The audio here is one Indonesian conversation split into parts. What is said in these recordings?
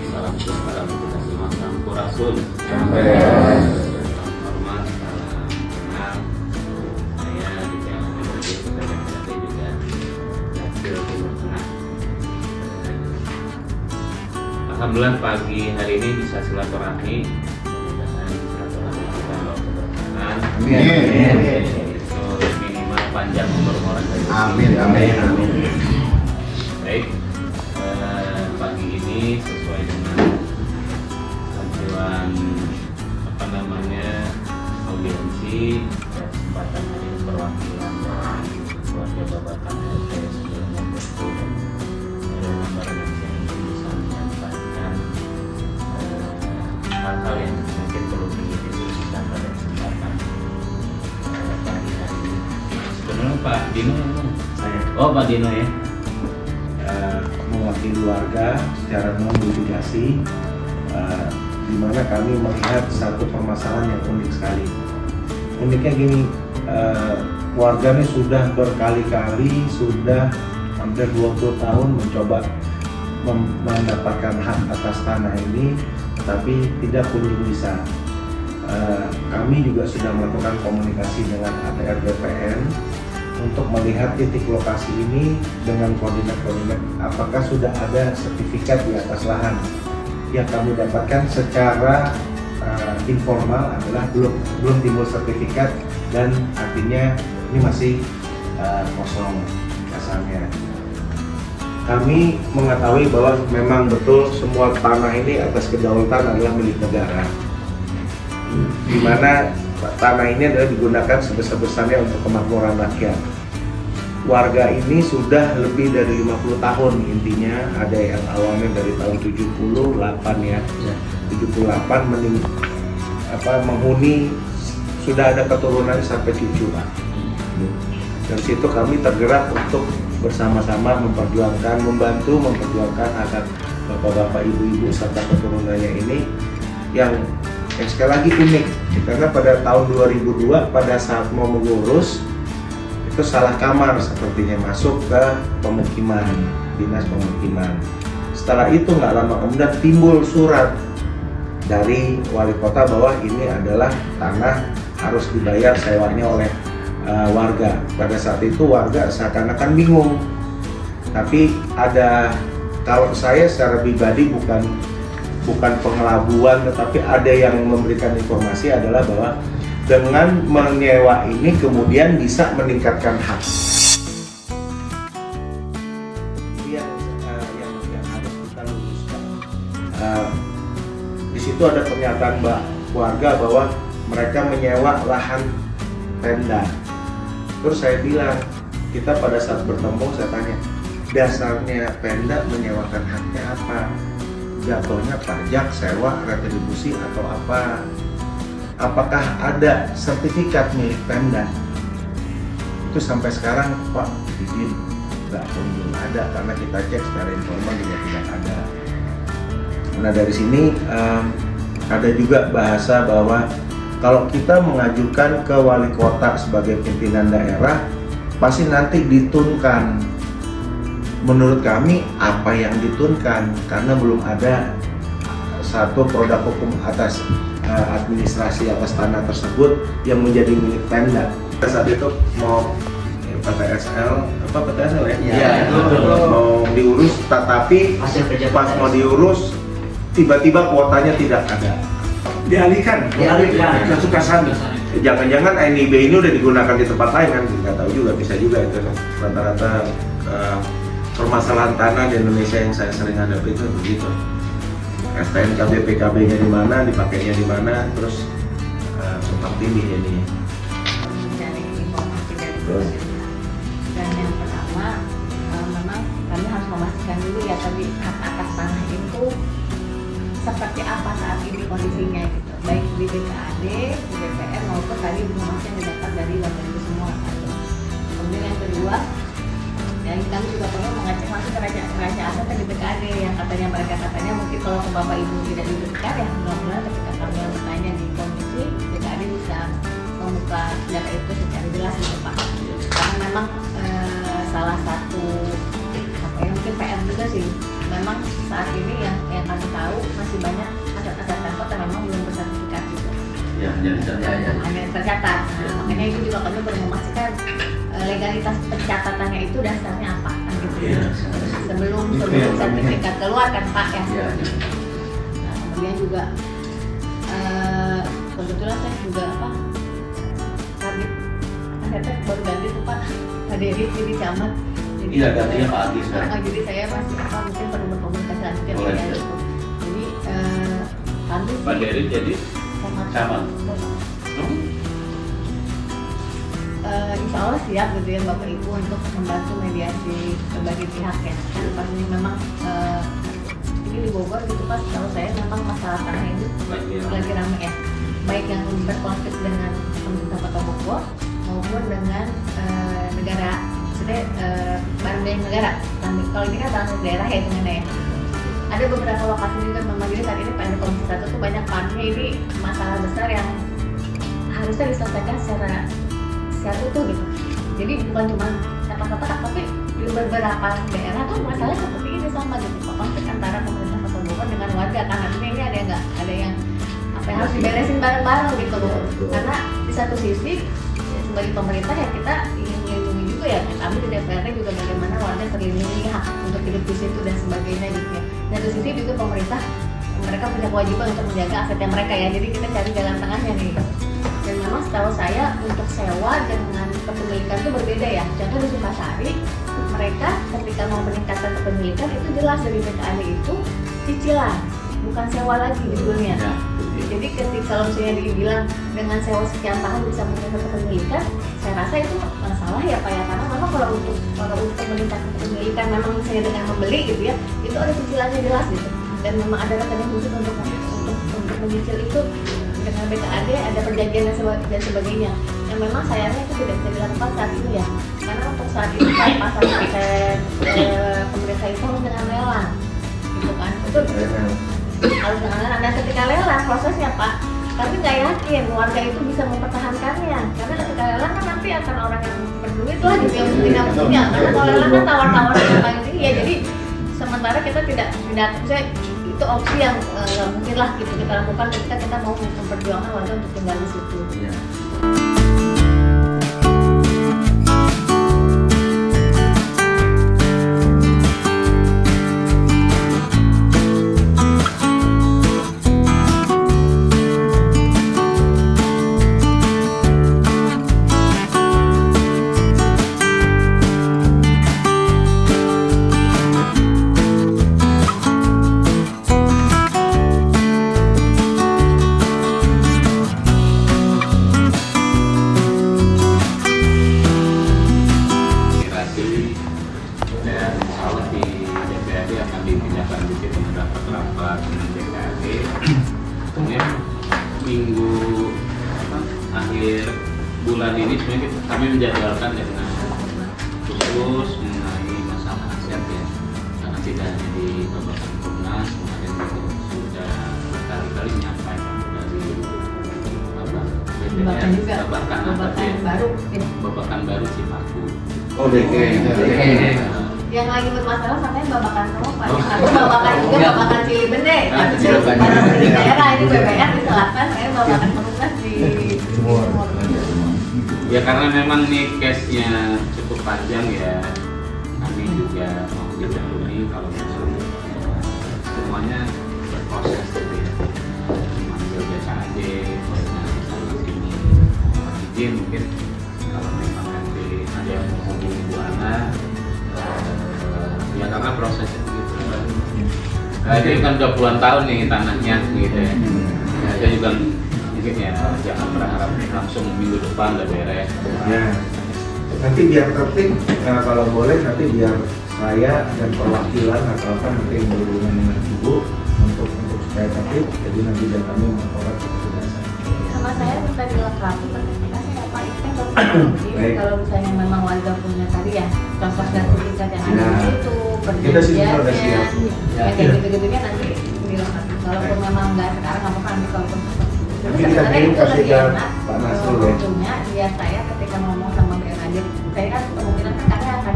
salam sejahtera bagi kita semua, sampurasun. Hormat, salam kenal. Saya di channel Indonesia PKKT juga hasil Timur Tengah. Alhamdulillah pagi hari ini bisa silaturahmi. Mudah-mudahan silaturahmi kita berkeberkahan. Amin. Itu minimal panjang umur orang dari Amin, amin, amin. Baik, pagi ini sesuai dengan ajuan audiensi kesempatan hari ini perwakilan dari keluarga Bapak KLT sebelumnya betul dan dari lembaga yang ingin bisa menyampaikan hal-hal yang mungkin perlu didiskusikan pada kesempatan pagi hari ini. Sebenarnya Pak Dino yang mana? Saya Pak Dino ya. mewakili warga secara non-litigasi, di mana kami melihat satu permasalahan yang unik sekali. Uniknya gini, warga ini sudah berkali-kali, sudah hampir 20 tahun mencoba mendapatkan hak atas tanah ini, tapi tidak kunjung bisa. Kami juga sudah melakukan komunikasi dengan ATR BPN untuk melihat titik lokasi ini dengan koordinat apakah sudah ada sertifikat di atas lahan. Yang kami dapatkan secara informal adalah belum timbul sertifikat, dan artinya ini masih kosong kasarnya. Kami mengetahui bahwa memang betul semua tanah ini atas kedaulatan adalah milik negara, di mana tanah ini adalah digunakan sebesar-besarnya untuk kemakmuran rakyat. Warga ini sudah lebih dari 50 tahun, intinya ada yang awalnya dari tahun 78 ya. 78 menghuni, sudah ada keturunan sampai cucu Pak. Dari situ kami tergerak untuk bersama-sama membantu memperjuangkan hak bapak-bapak, ibu-ibu serta keturunannya ini yang sekali lagi unik, karena pada tahun 2002 pada saat mau mengurus itu salah kamar sepertinya, masuk ke pemukiman, dinas pemukiman. Setelah itu nggak lama kemudian timbul surat dari wali kota bahwa ini adalah tanah harus dibayar sewanya oleh warga. Pada saat itu warga seakan-akan bingung, tapi kalau saya secara pribadi bukan pengelabuan, tetapi ada yang memberikan informasi adalah bahwa dengan menyewa ini kemudian bisa meningkatkan hak. Yang harus kita luruskan. Di situ ada pernyataan warga bahwa mereka menyewa lahan Pemda. Terus saya bilang, kita pada saat bertemu saya tanya, dasarnya Pemda menyewakan haknya apa? Jatuhnya pajak, sewa, retribusi atau apa? Apakah ada sertifikat milik Pemda? Itu sampai sekarang Pak izin nggak belum ada, karena kita cek secara informal juga tidak ada. Nah dari sini ada juga bahasa bahwa kalau kita mengajukan ke wali kota sebagai pimpinan daerah pasti nanti ditunkan. Menurut kami apa yang ditunkan, karena belum ada satu produk hukum atas administrasi atas tanah tersebut yang menjadi milik Pemda. Saat itu mau PTSL ya? Iya, itu mau diurus, tetapi pas mau diurus tiba-tiba kuotanya tidak ada. Dialihkan ke Sukasari. Jangan-jangan NIB ini udah digunakan di tempat lain kan? Nggak tahu juga, bisa juga itu rata-rata permasalahan tanah di Indonesia yang saya sering hadapi itu begitu. STNK BPKB-nya di mana, dipakainya di mana, terus tumpang tindih jadinya. Dari informasi dari polisi. Dan yang pertama, memang kami harus memastikan dulu ya tadi hak atas tanah itu seperti apa saat ini kondisinya gitu, baik di BKAD, di DPR maupun tadi informasi yang didapat dari bapak ibu semua. Kemudian yang kedua, dan kami juga perlu mengecek langsung ke raja aset di BKAD yang mereka katanya mungkin kalau ke bapak ibu tidak diberikan ya, mudah-mudahan ketika kami bertanya di komisi BKAD bisa membuka data itu secara jelas gitu Pak. Karena memang salah satu mungkin PR juga sih, memang saat ini yang kami tahu masih banyak aset-aset Pemkot yang memang belum bersertifikasi. Ya, jadi Hanya tercatat. Nah, makanya itu juga kami perlu memastikan legalitas pencatatannya itu dasarnya apa kan gitu. Iya. Sebelum Itu yang sertifikat keluar kan Pak ya. Iya. Nah, kemudian juga kebetulan saya juga kabit asetnya baru ganti tuh Pak. Tadi jadi camat. Iya, gantinya Pak Adi sekarang. Jadi saya masih mungkin perlu berkomunikasi lanjut Boleh. ya. Jadi kami Pak Dery jadi camat. Insya Allah siap gitu ya Bapak Ibu untuk membantu mediasi berbagai pihak ya. Pastinya memang ini di Bogor gitu Pak, kalau saya memang masalah tanah itu lagi ramai ya. Baik yang berkonflik dengan pemerintah Kota Bogor maupun dengan negara, maksudnya barang milik negara. Kalau ini kan barang milik daerah ya hitungannya ya. Ada beberapa lokasi juga memang jadi saat ini PND Komisi 1 tuh banyak parknya, ini masalah besar yang harusnya diselesaikan secara utuh gitu. Jadi bukan cuma kata-kata, tapi di beberapa daerah tuh masalah seperti ini sama gitu. Konflik antara pemerintah Kota Bogor dengan warga, karena ini ada yang apa yang harus diberesin bareng-bareng gitu loh. Karena di satu sisi sebagai pemerintah ya kita ingin melindungi juga ya, kami di DPRD juga bagaimana warga terlindungi hak untuk hidup di situ dan sebagainya gitu ya. Di satu sisi juga pemerintah mereka punya kewajiban untuk menjaga asetnya mereka ya. Jadi kita cari jalan tengahnya nih. Dan memang setahu saya untuk sewa dengan kepemilikan itu berbeda ya. Contoh di Sukasari, mereka ketika mau meningkatkan kepemilikan itu jelas dari BKAD itu cicilan, bukan sewa lagi judulnya. Ya. Jadi ketika kalau misalnya dibilang dengan sewa sekian tahun bisa meningkatkan kepemilikan, saya rasa itu masalah ya Pak ya. Karena memang kalau untuk meningkatkan kepemilikan memang misalnya dengan membeli gitu ya, itu ada cicilannya jelas gitu. Dan memang ada rekening khusus untuk menyicil itu. Dengan BKAD ada perjanjian dan sebagainya. Yang memang sayangnya itu tidak bisa dilakukan saat ini ya. Karena untuk saat ini pasar aset pemerintah itu harus dengan lelang, gitu kan? Itu harus dengan lelang. Dan ketika lelang prosesnya Pak, kami nggak yakin warga itu bisa mempertahankannya. Karena ketika lelang kan nanti akan orang yang berduit lah gitu yang tidak punya. Karena kalau lelang kan tawar-tawar yang paling tinggi ya. Jadi sementara kita tidak bisa itu opsi yang nggak mungkin lah gitu kita lakukan ketika kita mau memperjuangkan warga untuk tinggal di situ. Iya. Dan insya Allah di DPRD akan ditindaklanjuti mendapat rapat dengan DPRD. Kemudian minggu akhir bulan ini sebenarnya kami menjadwalkan dengan khusus mengenai masalah aset ya. Karena tidak hanya di Babakan Komnas, kemarin juga sudah berkali-kali menyampaikan dari Babakan baru Cipaku. Oh, DK. Yang lagi bermasalah katanya Babakan semua Pak. Aku Babakan juga Babakan Cilibende. Itu Cilegon. di daerah ini BBR di selatan, saya Babakan Komunitas di Timur. Ya karena memang nih case-nya cukup panjang ya, kami juga mau didahului kalau misalnya semuanya berproses gitu ya. Manggil BKAD, koordinasi sama sini, izin mungkin kalau memang nanti ada yang menghubungi Bu Ana, ya karena prosesnya begitu kan. Nah, ini kan udah puluhan tahun nih tanahnya gitu ya. Ya, saya juga mungkin ya jangan berharap langsung minggu depan udah beres. Ya. Nanti biar tertib, kalau boleh nanti biar saya dan perwakilan atau apa nanti yang berhubungan dengan Ibu untuk supaya tertib, jadi nanti dan kami melaporkan ke petugasan. Sama saya minta dilengkapi sertifikasi apa itu kan bagus. Kalau misalnya memang warga punya tadi ya contoh sertifikat yang ada di situ, Kita sih sudah udah siap. ya kayak gitu-gitunya nanti dilengkapi. Kalaupun memang nggak sekarang nggak apa-apa nanti kalau Nanti kita kirim kasih ke Pak Nasrul ya. Tentunya dia saya ketika ngomong sama BKAD, saya kan kemungkinan kan karena akan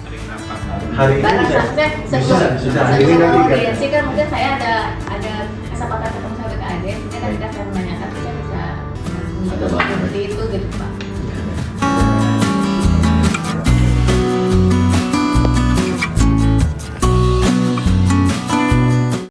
Sering rapat hari ini Barang bisa. sampai Bisa, hari ini nanti kan. koordinasi kan mungkin saya ada